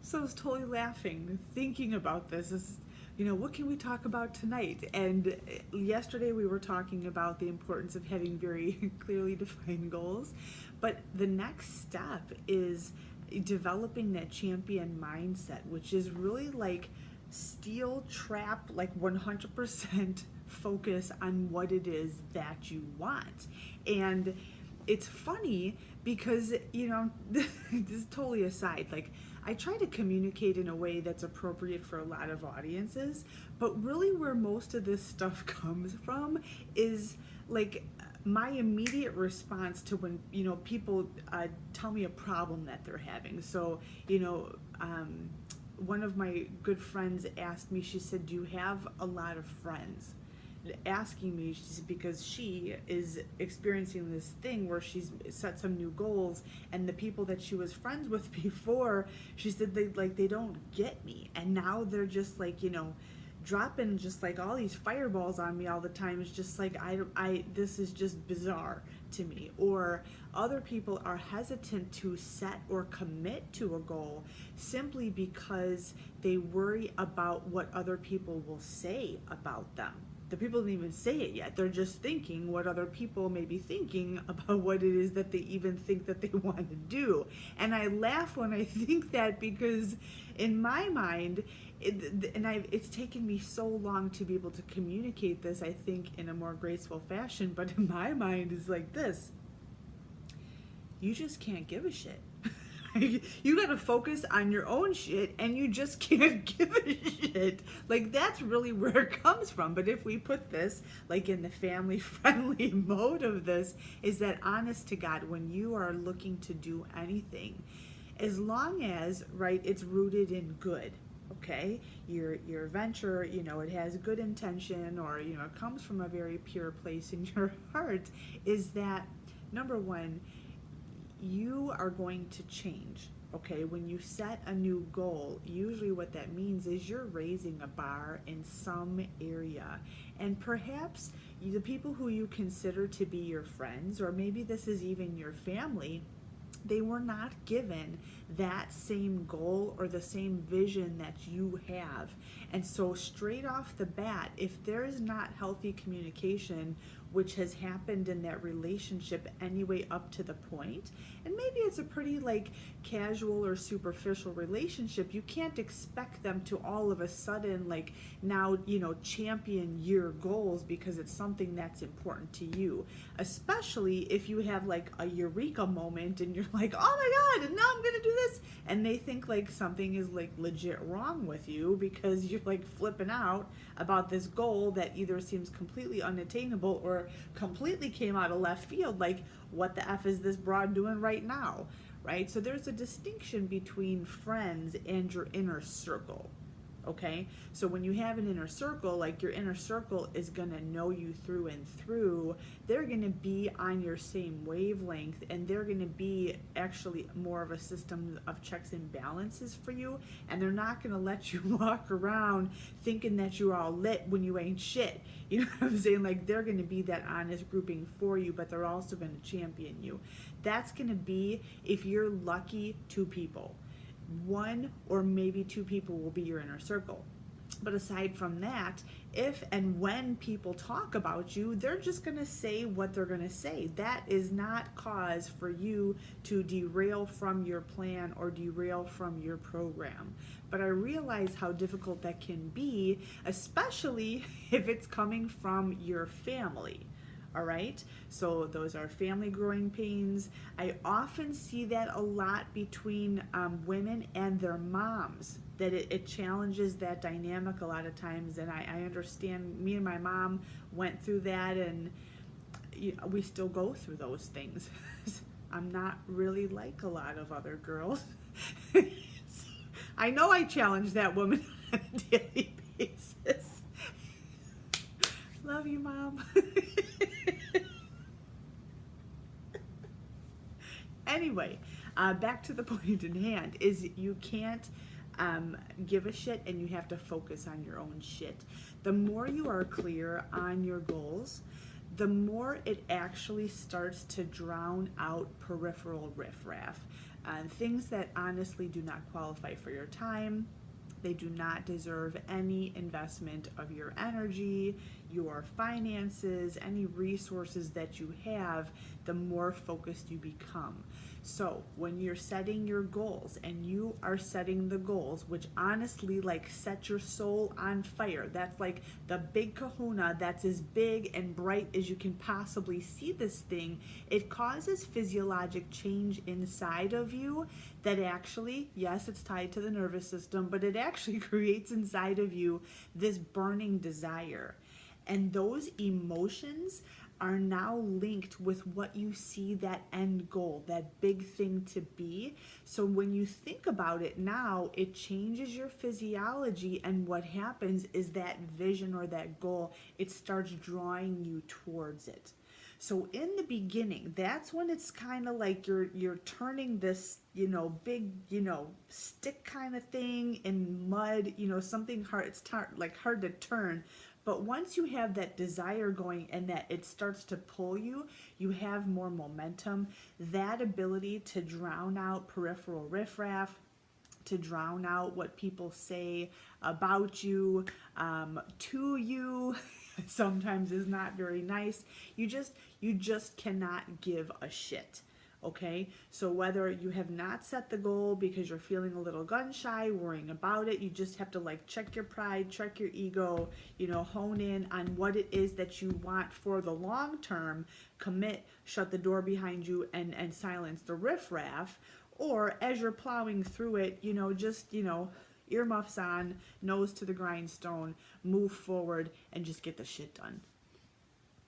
So I was totally laughing, thinking about this. What can we talk about tonight? And yesterday we were talking about the importance of having very clearly defined goals. But the next step is developing that champion mindset, which is really like steel trap, like 100% focus on what it is that you want. And it's funny because, this is totally aside. Like, I try to communicate in a way that's appropriate for a lot of audiences, but really where most of this stuff comes from is like my immediate response to when people tell me a problem that they're having. So one of my good friends asked me, she said, do you have a lot of friends? Asking me because she is experiencing this thing where she's set some new goals, and the people that she was friends with before, she said they don't get me, and now they're just like dropping just like all these fireballs on me all the time. It's just like I this is just bizarre to me. Or other people are hesitant to set or commit to a goal simply because they worry about what other people will say about them. The people didn't even say it yet. They're just thinking what other people may be thinking about what it is that they even think that they want to do. And I laugh when I think that, because in my mind, it's taken me so long to be able to communicate this, I think, in a more graceful fashion, but in my mind is like this: you just can't give a shit. You gotta focus on your own shit, and you just can't give a shit. Like, that's really where it comes from. But if we put this like in the family friendly mode of this, is that honest to God, when you are looking to do anything, as long as, right, it's rooted in good, okay, your venture, it has good intention, or it comes from a very pure place in your heart, is that number one, you are going to change. Okay, when you set a new goal, usually what that means is you're raising a bar in some area. And perhaps the people who you consider to be your friends, or maybe this is even your family, they were not given that same goal or the same vision that you have. And so straight off the bat, if there is not healthy communication, which has happened in that relationship anyway up to the point, and maybe it's a pretty like casual or superficial relationship, you can't expect them to all of a sudden like now champion your goals because it's something that's important to you, especially if you have like a eureka moment and you're like, oh my God, and now I'm gonna do this, and they think like something is like legit wrong with you because you're like flipping out about this goal that either seems completely unattainable or completely came out of left field. Like, what the F is this broad doing right now, right? So there's a distinction between friends and your inner circle. Okay, so when you have an inner circle, like your inner circle is going to know you through and through. They're going to be on your same wavelength, and they're going to be actually more of a system of checks and balances for you, and they're not going to let you walk around thinking that you're all lit when you ain't shit. You know what I'm saying? Like, they're going to be that honest grouping for you, but they're also going to champion you. That's going to be, if you're lucky, two people. One or maybe two people will be your inner circle. But aside from that, if and when people talk about you, they're just going to say what they're going to say. That is not cause for you to derail from your plan or derail from your program. But I realize how difficult that can be, especially if it's coming from your family. All right, so those are family growing pains. I often see that a lot between women and their moms, that it challenges that dynamic a lot of times. And I understand, me and my mom went through that, and we still go through those things. I'm not really like a lot of other girls. I know I challenge that woman on a daily basis. Love you, Mom. Anyway, back to the point in hand, is you can't give a shit, and you have to focus on your own shit. The more you are clear on your goals, the more it actually starts to drown out peripheral riffraff. things that honestly do not qualify for your time. They do not deserve any investment of your energy, your finances, any resources that you have, the more focused you become. So when you're setting your goals and you are setting the goals, which honestly like set your soul on fire, that's like the big kahuna that's as big and bright as you can possibly see this thing, it causes physiologic change inside of you that actually, yes, it's tied to the nervous system, but it actually creates inside of you this burning desire. And those emotions are now linked with what you see that end goal, that big thing to be. So when you think about it now, it changes your physiology, and what happens is that vision or that goal, it starts drawing you towards it. So in the beginning, that's when it's kind of like you're turning this, big, stick kind of thing in mud, something hard, it's like hard to turn. But once you have that desire going and that it starts to pull you, you have more momentum, that ability to drown out peripheral riffraff, to drown out what people say about you, to you, sometimes is not very nice. You just cannot give a shit. Okay, so whether you have not set the goal because you're feeling a little gun shy, worrying about it, you just have to like check your pride, check your ego, hone in on what it is that you want for the long term, commit, shut the door behind you, and silence the riffraff. Or as you're plowing through it, earmuffs on, nose to the grindstone, move forward, and just get the shit done.